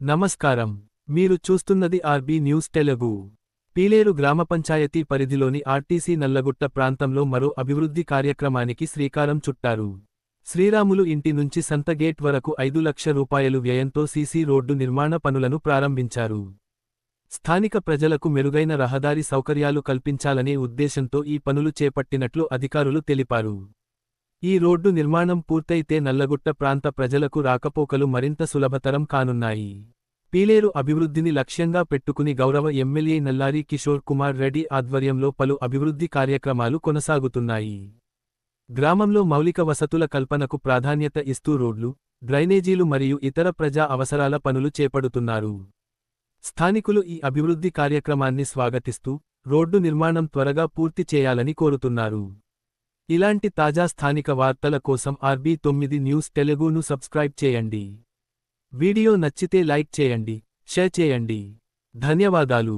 నమస్కారం. మీరు చూస్తున్నది ఆర్బీ న్యూస్ తెలుగు. పీలేరు గ్రామ పంచాయతీ పరిధిలోని ఆర్టీసీ నల్లగుట్ట ప్రాంతంలో మరో అభివృద్ధి కార్యక్రమానికి శ్రీకారం చుట్టారు. శ్రీరాములు ఇంటి నుంచి సంత గేట్ వరకు 5 లక్షల రూపాయలు వ్యయంతో సీసీ రోడ్డు నిర్మాణ పనులను ప్రారంభించారు. స్థానిక ప్రజలకు మెరుగైన రహదారి సౌకర్యాలు కల్పించాలనే ఉద్దేశంతో ఈ పనులు చేపట్టినట్లు అధికారులు తెలిపారు. ఈ రోడ్డు నిర్మాణం పూర్తయితే నల్లగుట్ట ప్రాంత ప్రజలకు రాకపోకలు మరింత సులభతరం కానున్నాయి. పీలేరు అభివృద్ధిని లక్ష్యంగా పెట్టుకుని గౌరవ ఎమ్మెల్యే నల్లారి కిషోర్ కుమార్ రెడ్డి ఆధ్వర్యంలో పలు అభివృద్ధి కార్యక్రమాలు కొనసాగుతున్నాయి. గ్రామంలో మౌలిక వసతుల కల్పనకు ప్రాధాన్యత ఇస్తూ రోడ్లు, డ్రైనేజీలు మరియు ఇతర ప్రజా అవసరాల పనులు చేపడుతున్నారు. స్థానికులు ఈ అభివృద్ధి కార్యక్రమాన్ని స్వాగతిస్తూ, రోడ్డు నిర్మాణం త్వరగా పూర్తి చేయాలని కోరుతున్నారు. ఇలాంటి తాజా స్థానిక వార్తల కోసం RB9 న్యూస్ తెలుగును సబ్స్క్రైబ్ చేయండి. వీడియో నచ్చితే లైక్ చేయండి, షేర్ చేయండి. ధన్యవాదాలు.